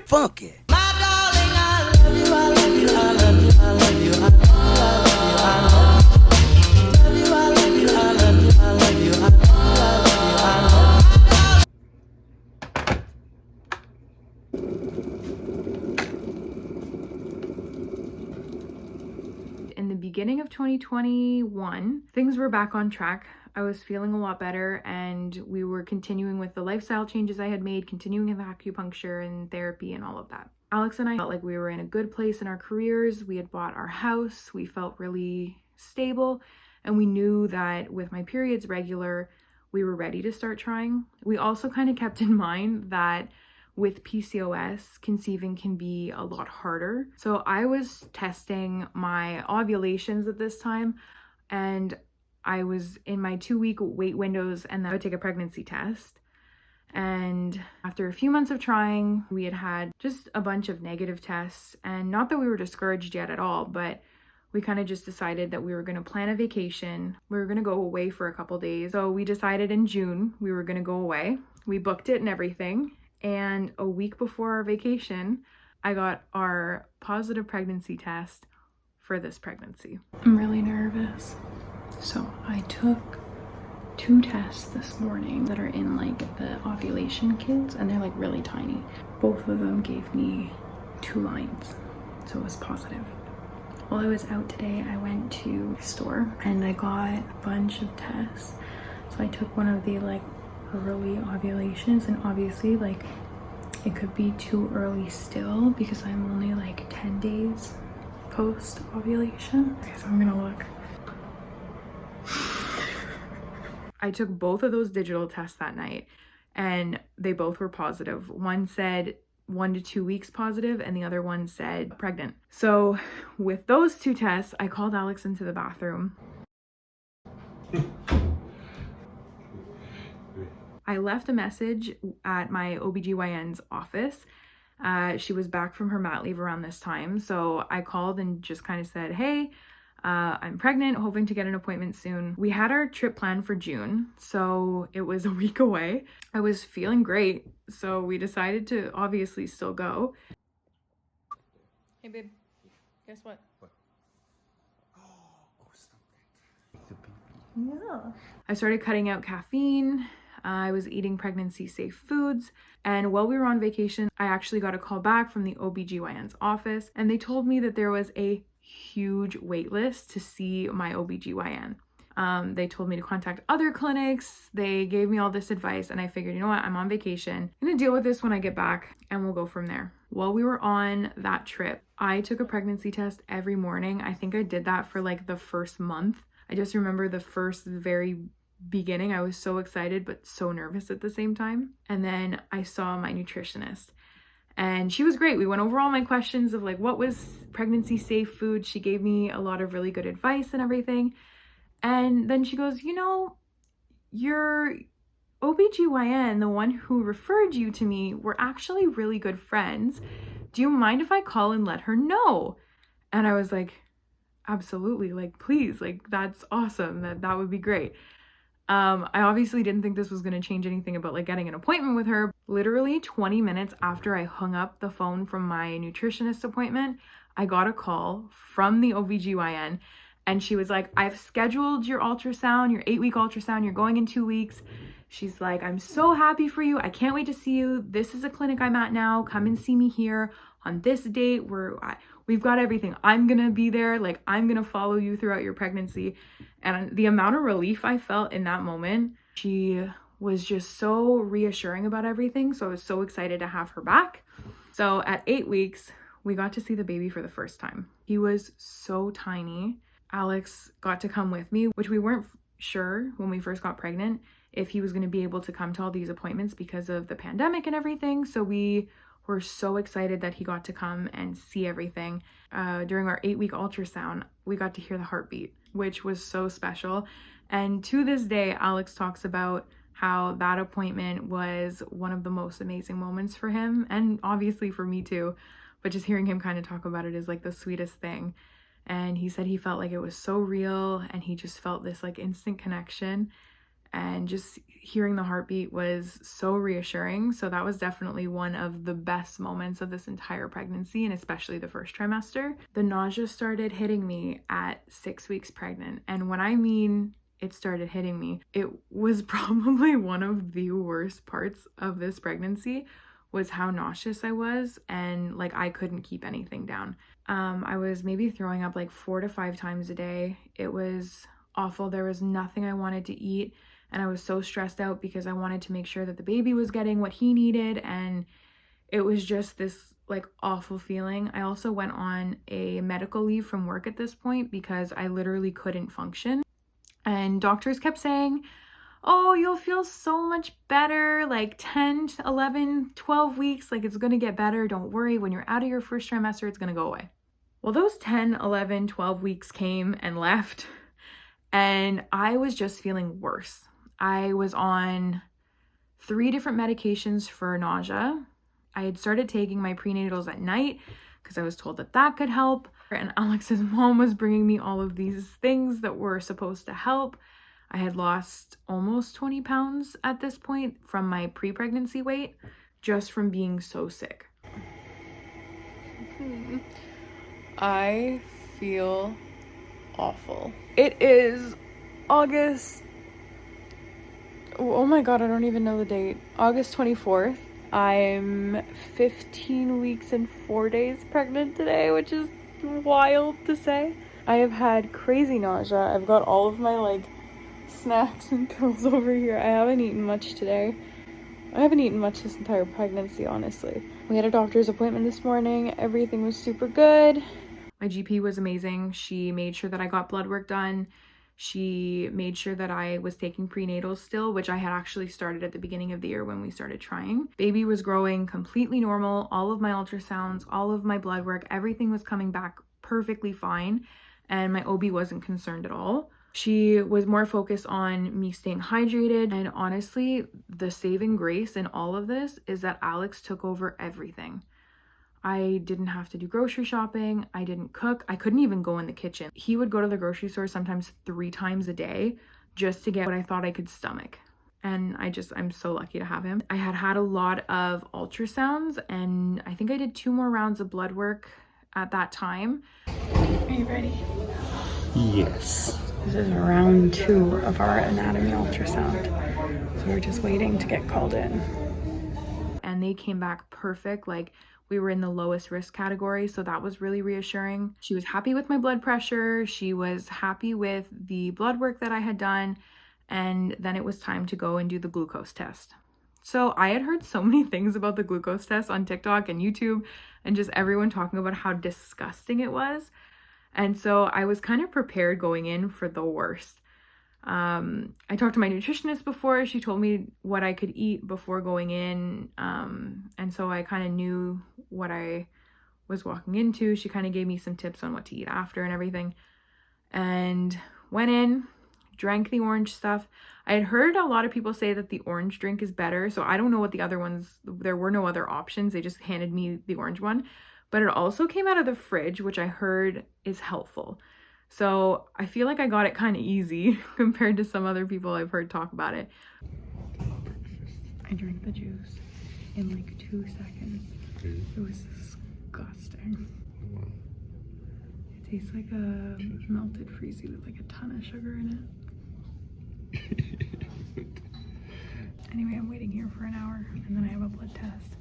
funky. In the beginning of 2021, things were back on track. I was feeling a lot better and we were continuing with the lifestyle changes I had made, continuing with acupuncture and therapy and all of that. Alex and I felt like we were in a good place in our careers. We had bought our house. We felt really stable and we knew that with my periods regular, we were ready to start trying. We also kind of kept in mind that with PCOS, conceiving can be a lot harder. So I was testing my ovulations at this time and I was in my 2-week wait windows and then I would take a pregnancy test. And after a few months of trying, we had had just a bunch of negative tests, and not that we were discouraged yet at all, but we kind of just decided that we were going to plan a vacation. We were going to go away for a couple days. So we decided in June we were going to go away. We booked it and everything. And a week before our vacation, I got our positive pregnancy test for this pregnancy. I'm really nervous. So I took 2 tests this morning that are in like the ovulation kits and they're like really tiny. Both of them gave me 2 lines, so it was positive. While I was out today, I went to the store and I got a bunch of tests. So I took one of the like early ovulations, and obviously like it could be too early still because I'm only like 10 days post ovulation. Okay, so I'm gonna look. I took both of those digital tests that night and they both were positive. One said 1 to 2 weeks positive and the other one said pregnant. So with those 2 tests, I called Alex into the bathroom. I left a message at my OBGYN's office. She was back from her mat leave around this time. So I called and just kind of said, hey, I'm pregnant, hoping to get an appointment soon. We had our trip planned for June, so it was a week away. I was feeling great, so we decided to obviously still go. Hey babe, guess what? What? Oh, stop it. It's a baby. Yeah. I started cutting out caffeine. I was eating pregnancy-safe foods. And while we were on vacation, I actually got a call back from the OBGYN's office, and they told me that there was a huge wait list to see my OBGYN. They told me to contact other clinics. They gave me all this advice and I figured, you know what, I'm on vacation. I'm gonna deal with this when I get back and we'll go from there. While we were on that trip, I took a pregnancy test every morning. I think I did that for like the first month. I just remember the very beginning, I was so excited but so nervous at the same time. And then I saw my nutritionist. And she was great. We went over all my questions of like what was pregnancy safe food. She gave me a lot of really good advice and everything. And then she goes, you know, your OBGYN, the one who referred you to me, we're actually really good friends. Do you mind if I call and let her know? And I was like, absolutely, like please, like that's awesome. That would be great. I obviously didn't think this was going to change anything about like getting an appointment with her. Literally 20 minutes after I hung up the phone from my nutritionist appointment, I got a call from the OBGYN and she was like, I've scheduled your ultrasound, your 8-week ultrasound. You're going in 2 weeks. She's like, I'm so happy for you. I can't wait to see you. This is a clinic I'm at now. Come and see me here on this date. We've got everything. I'm going to be there. Like, I'm going to follow you throughout your pregnancy. And the amount of relief I felt in that moment, she was just so reassuring about everything. So I was so excited to have her back. So at 8 weeks, we got to see the baby for the first time. He was so tiny. Alex got to come with me, which we weren't sure when we first got pregnant if he was going to be able to come to all these appointments because of the pandemic and everything. So we were so excited that he got to come and see everything. During our 8-week ultrasound, we got to hear the heartbeat, which was so special. And to this day, Alex talks about how that appointment was one of the most amazing moments for him, and obviously for me too, but just hearing him kind of talk about it is like the sweetest thing. And he said he felt like it was so real and he just felt this like instant connection. and just hearing the heartbeat was so reassuring. So that was definitely one of the best moments of this entire pregnancy, and especially the first trimester. The nausea started hitting me at 6 weeks pregnant, and when I mean it started hitting me, it was probably one of the worst parts of this pregnancy, was how nauseous I was, and like I couldn't keep anything down. I was maybe throwing up like 4 to 5 times a day. It was awful. There was nothing I wanted to eat, and I was so stressed out because I wanted to make sure that the baby was getting what he needed, and it was just this like awful feeling. I also went on a medical leave from work at this point because I literally couldn't function, and doctors kept saying, oh, you'll feel so much better, like 10, 11, 12 weeks, like it's gonna get better. Don't worry, when you're out of your first trimester, it's gonna go away. Well, those 10, 11, 12 weeks came and left, and I was just feeling worse. I was on 3 different medications for nausea. I had started taking my prenatals at night because I was told that that could help. And Alex's mom was bringing me all of these things that were supposed to help. I had lost almost 20 pounds at this point from my pre-pregnancy weight, just from being so sick. I feel awful. It is August, oh my god, I don't even know the date. August 24th. I'm 15 weeks and 4 days pregnant today, which is wild to say. I have had crazy nausea. I've got all of my like snacks and pills over here. I haven't eaten much today. I haven't eaten much this entire pregnancy, honestly. We had a doctor's appointment this morning. Everything was super good. My GP was amazing. She made sure that I got blood work done. She made sure that I was taking prenatals still, which I had actually started at the beginning of the year when we started trying. Baby was growing completely normal. All of my ultrasounds, all of my blood work, everything was coming back perfectly fine. And my OB wasn't concerned at all. She was more focused on me staying hydrated. And honestly, the saving grace in all of this is that Alex took over everything. I didn't have to do grocery shopping. I didn't cook. I couldn't even go in the kitchen. He would go to the grocery store sometimes 3 times a day just to get what I thought I could stomach. And I'm so lucky to have him. I had a lot of ultrasounds, and I think I did 2 more rounds of blood work at that time. Are you ready? Yes. This is round 2 of our anatomy ultrasound. So we're just waiting to get called in. And they came back perfect. Like, we were in the lowest risk category, so that was really reassuring. She was happy with my blood pressure. She was happy with the blood work that I had done. And then it was time to go and do the glucose test. So I had heard so many things about the glucose test on TikTok and YouTube, and just everyone talking about how disgusting it was. And so I was kind of prepared going in for the worst. I talked to my nutritionist before. She told me what I could eat before going in. And so I kind of knew what I was walking into. She kind of gave me some tips on what to eat after and everything. And went in, drank the orange stuff. I had heard a lot of people say that the orange drink is better. So I don't know what the other ones, there were no other options. They just handed me the orange one. But it also came out of the fridge, which I heard is helpful. So I feel like I got it kind of easy compared to some other people I've heard talk about it. I drank the juice in like 2 seconds. It was disgusting. Wow. It tastes like a melted freezy with like a ton of sugar in it. Anyway, I'm waiting here for an hour and then I have a blood test.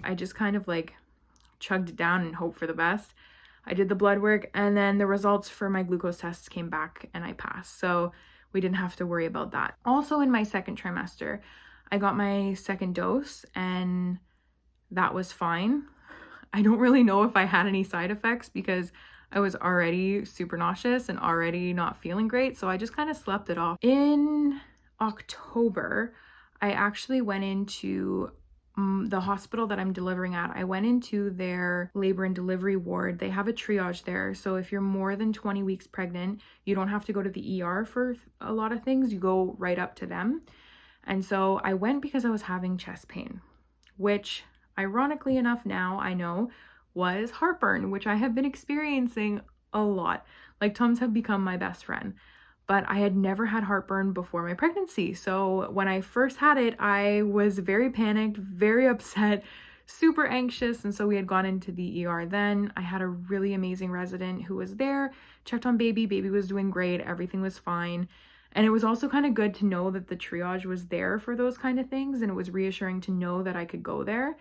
I just kind of like chugged it down and hoped for the best. I did the blood work, and then the results for my glucose tests came back and I passed. So we didn't have to worry about that. Also in my second trimester, I got my second dose and that was fine. I don't really know if I had any side effects because I was already super nauseous and already not feeling great. So I just kind of slept it off. In October, I actually went into the hospital that I'm delivering at. I went into their labor and delivery ward. They have a triage there. So if you're more than 20 weeks pregnant, you don't have to go to the ER for a lot of things. You go right up to them. And so I went because I was having chest pain, which ironically enough now I know was heartburn, which I have been experiencing a lot. Like, Tums have become my best friend. but I had never had heartburn before my pregnancy. So when I first had it, I was very panicked, very upset, super anxious. And so we had gone into the ER then. I had a really amazing resident who was there, checked on baby. Baby was doing great. Everything was fine. And it was also kind of good to know that the triage was there for those kind of things. And it was reassuring to know that I could go there.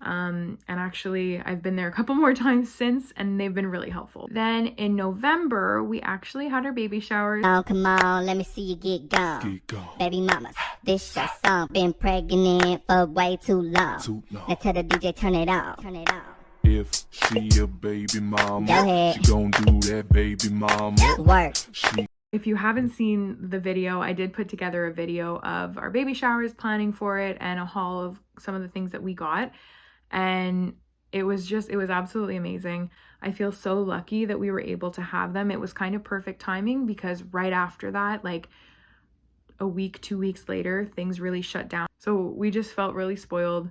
And actually I've been there a couple more times since, and they've been really helpful. Then in November, we actually had our baby shower. Oh, come on, let me see you get gone. Baby mamas, this your song. Been pregnant for way too long. Now tell the DJ, turn it on. Turn it on. If she a baby mama, Go ahead. she gon' do that baby mama. Work. If you haven't seen the video, I did put together a video of our baby showers, planning for it, and a haul of some of the things that we got. And it was absolutely amazing. I feel so lucky that we were able to have them. It was kind of perfect timing because right after that, like a week, 2 weeks later, things really shut down. So we just felt really spoiled.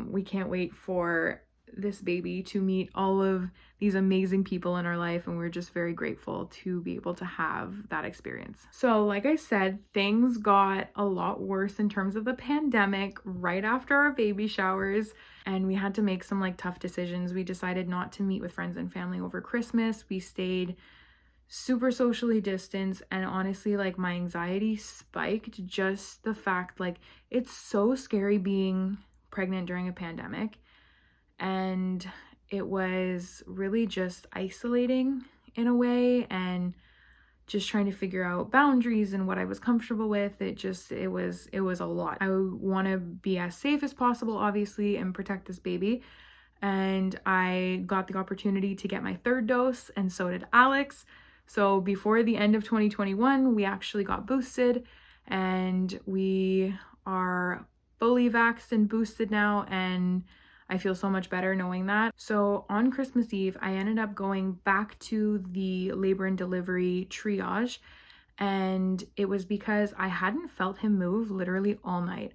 We can't wait for this baby to meet all of these amazing people in our life, and we're just very grateful to be able to have that experience. So like I said, things got a lot worse in terms of the pandemic right after our baby showers, and we had to make some like tough decisions. We decided not to meet with friends and family over Christmas. We stayed super socially distanced, and honestly, like my anxiety spiked. Just the fact, like, it's so scary being pregnant during a pandemic. And it was really just isolating in a way, and just trying to figure out boundaries and what I was comfortable with. It was a lot. I want to be as safe as possible, obviously, and protect this baby. And I got the opportunity to get my 3rd dose, and so did Alex. So before the end of 2021, we actually got boosted, and we are fully vaxxed and boosted now, and I feel so much better knowing that. So on Christmas Eve, I ended up going back to the labor and delivery triage, and it was because I hadn't felt him move literally all night.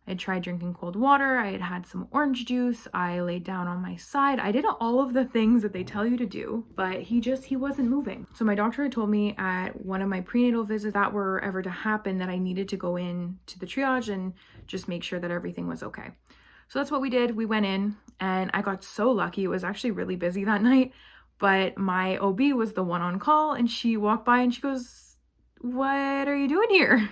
I tried drinking cold water, I had had some orange juice, I laid down on my side. I did all of the things that they tell you to do, but he wasn't moving. So my doctor had told me at one of my prenatal visits that were ever to happen that I needed to go in to the triage and just make sure that everything was okay. So that's what we did. We went in, and I got so lucky. It was actually really busy that night, but my OB was the one on call, and she walked by and she goes, "What are you doing here?"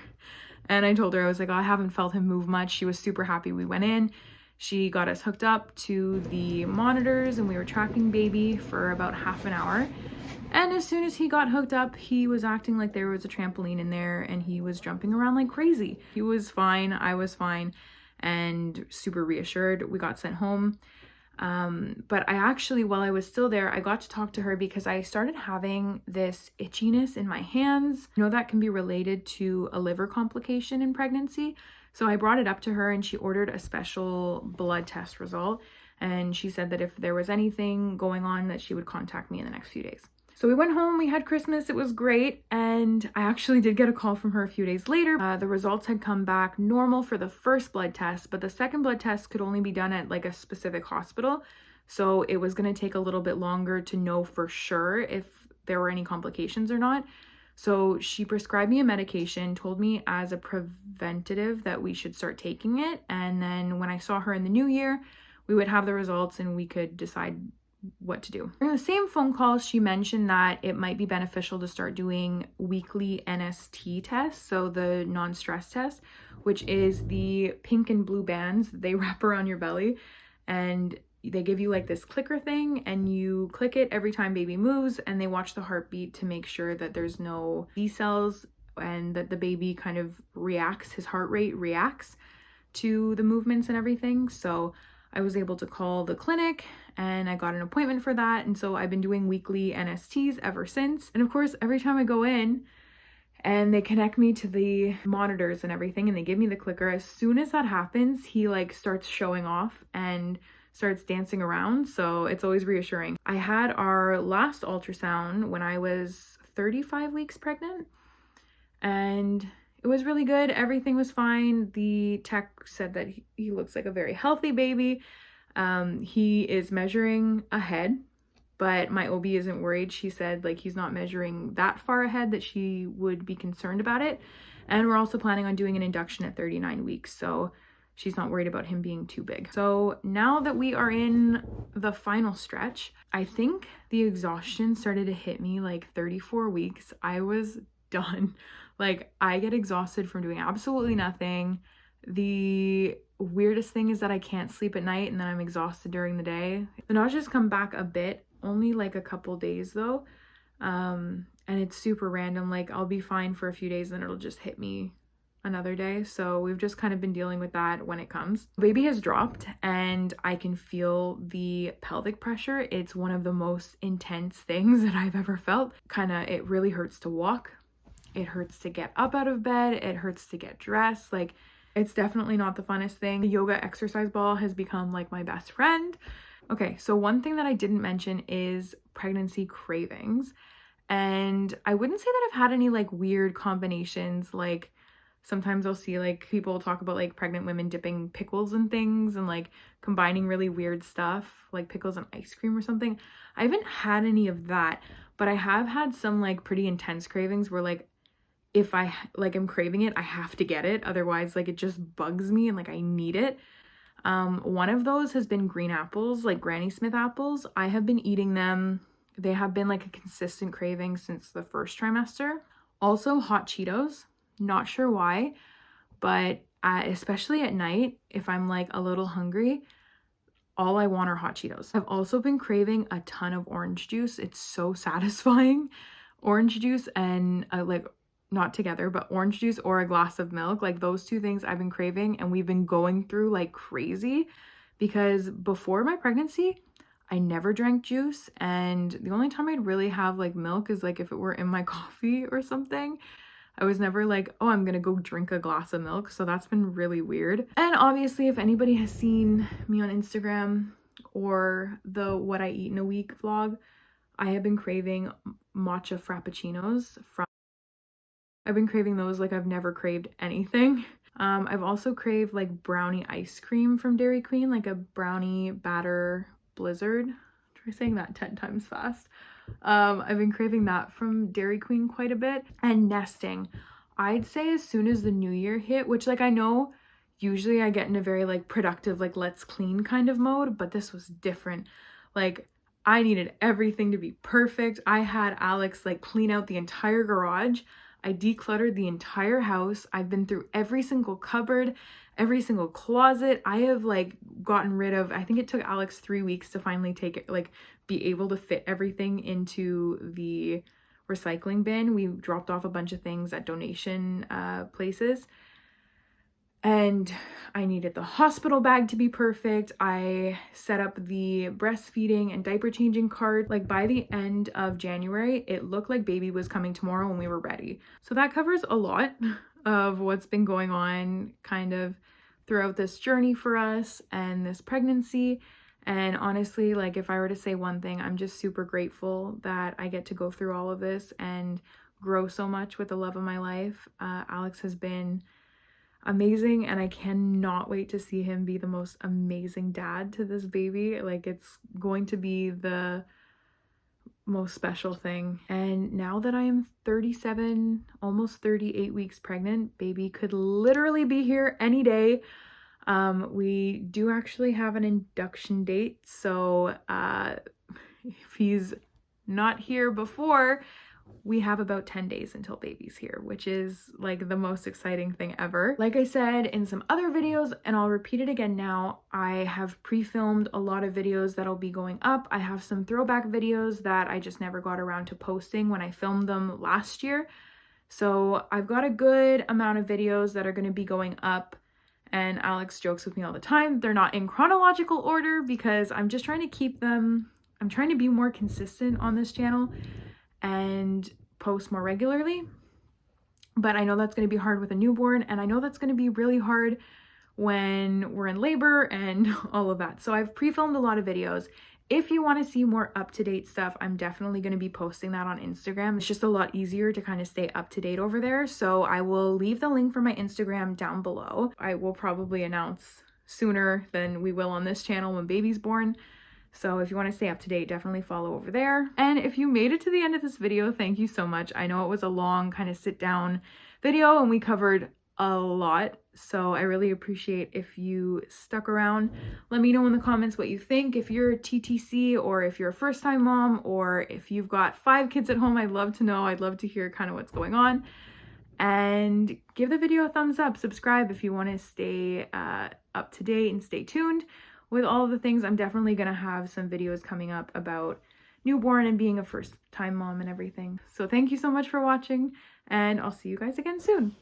And I told her, I was like, "Oh, I haven't felt him move much." She was super happy we went in. She got us hooked up to the monitors, and we were tracking baby for about half an hour. And as soon as he got hooked up, he was acting like there was a trampoline in there, and he was jumping around like crazy. He was fine. I was fine. And super reassured. We got sent home. But I actually, while I was still there, I got to talk to her because I started having this itchiness in my hands. You know, that can be related to a liver complication in pregnancy. So I brought it up to her, and she ordered a special blood test result. And she said that if there was anything going on, that she would contact me in the next few days. So we went home, we had Christmas, it was great, and I actually did get a call from her a few days later. The results had come back normal for the first blood test, but the second blood test could only be done at like a specific hospital. So it was going to take a little bit longer to know for sure if there were any complications or not. So she prescribed me a medication, told me as a preventative that we should start taking it. And then when I saw her in the new year, we would have the results and we could decide what to do. In the same phone call, she mentioned that it might be beneficial to start doing weekly NST tests, so the non-stress test, which is the pink and blue bands that they wrap around your belly, and they give you like this clicker thing, and you click it every time baby moves, and they watch the heartbeat to make sure that there's no B cells and that the baby kind of reacts, his heart rate reacts to the movements and everything. So I was able to call the clinic and I got an appointment for that. And so I've been doing weekly NSTs ever since. And of course, every time I go in and they connect me to the monitors and everything and they give me the clicker, as soon as that happens, he like starts showing off and starts dancing around. So it's always reassuring. I had our last ultrasound when I was 35 weeks pregnant, and it was really good. Everything was fine. The tech said that he looks like a very healthy baby. He is measuring ahead. but my OB isn't worried. She said like he's not measuring that far ahead that she would be concerned about it. And we're also planning on doing an induction at 39 weeks. So she's not worried about him being too big. So now that we are in the final stretch, I think the exhaustion started to hit me like 34 weeks. I was done. Like I get exhausted from doing absolutely nothing. The weirdest thing is that I can't sleep at night and then I'm exhausted during the day. The nausea's come back a bit, only like a couple days though. And it's super random. Like I'll be fine for a few days and it'll just hit me another day. So we've just kind of been dealing with that when it comes. Baby has dropped and I can feel the pelvic pressure. It's one of the most intense things that I've ever felt. It really hurts to walk. It hurts to get up out of bed. It hurts to get dressed. Like it's definitely not the funnest thing. The yoga exercise ball has become like my best friend. Okay, so one thing that I didn't mention is pregnancy cravings. And I wouldn't say that I've had any like weird combinations. Like sometimes I'll see like people talk about like pregnant women dipping pickles and things and like combining really weird stuff like pickles and ice cream or something. I haven't had any of that, but I have had some like pretty intense cravings where like if I like am craving it, I have to get it. Otherwise like it just bugs me and like I need it. One of those has been green apples, like Granny Smith apples. I have been eating them. They have been like a consistent craving since the first trimester. Also hot Cheetos. Not sure why, but especially at night, if I'm like a little hungry, all I want are hot Cheetos. I've also been craving a ton of orange juice. It's so satisfying. Orange juice and like not together, but orange juice or a glass of milk, like those two things I've been craving and we've been going through like crazy because before my pregnancy, I never drank juice and the only time I'd really have like milk is like if it were in my coffee or something. I was never like, oh, I'm gonna go drink a glass of milk. So that's been really weird. And obviously if anybody has seen me on Instagram or the What I Eat in a Week vlog, I have been craving matcha frappuccinos I've been craving those like I've never craved anything. I've also craved like brownie ice cream from Dairy Queen, like a brownie batter blizzard. Try saying that 10 times fast. I've been craving that from Dairy Queen quite a bit. And nesting. I'd say as soon as the new year hit, which like I know usually I get in a very like productive, like let's clean kind of mode, but this was different. Like I needed everything to be perfect. I had Alex like clean out the entire garage. I decluttered the entire house. I've been through every single cupboard, every single closet. I have like gotten rid of, I think it took Alex 3 weeks to finally take it, like be able to fit everything into the recycling bin. We dropped off a bunch of things at donation places. And I needed the hospital bag to be perfect. I set up the breastfeeding and diaper changing cart. Like by the end of January, it looked like baby was coming tomorrow when we were ready. So that covers a lot of what's been going on kind of throughout this journey for us and this pregnancy. And honestly, like if I were to say one thing, I'm just super grateful that I get to go through all of this and grow so much with the love of my life. Alex has been amazing and I cannot wait to see him be the most amazing dad to this baby. Like it's going to be the most special thing. And now that I am 37, almost 38 weeks pregnant, baby could literally be here any day. We do actually have an induction date, so if he's not here before, we have about 10 days until baby's here, which is like the most exciting thing ever. Like I said in some other videos, and I'll repeat it again now, I have pre-filmed a lot of videos that'll be going up. I have some throwback videos that I just never got around to posting when I filmed them last year. So I've got a good amount of videos that are going to be going up, and Alex jokes with me all the time. They're not in chronological order because I'm just trying to keep them, I'm trying to be more consistent on this channel and post more regularly. But I know that's going to be hard with a newborn, and I know that's going to be really hard when we're in labor and all of that. So I've pre-filmed a lot of videos. If you want to see more up-to-date stuff, I'm definitely going to be posting that on Instagram. It's just a lot easier to kind of stay up-to-date over there. So I will leave the link for my Instagram down below. I will probably announce sooner than we will on this channel when baby's born. So if you want to stay up to date, definitely follow over there. And if you made it to the end of this video, thank you so much. I know it was a long kind of sit down video and we covered a lot, so I really appreciate if you stuck around. Let me know in the comments what you think. If you're a TTC, or if you're a first-time mom, or if you've got 5 kids at home, I'd love to know. I'd love to hear kind of what's going on. And give the video a thumbs up. Subscribe if you want to stay up to date and stay tuned with all of the things. I'm definitely going to have some videos coming up about newborn and being a first-time mom and everything. So thank you so much for watching, and I'll see you guys again soon.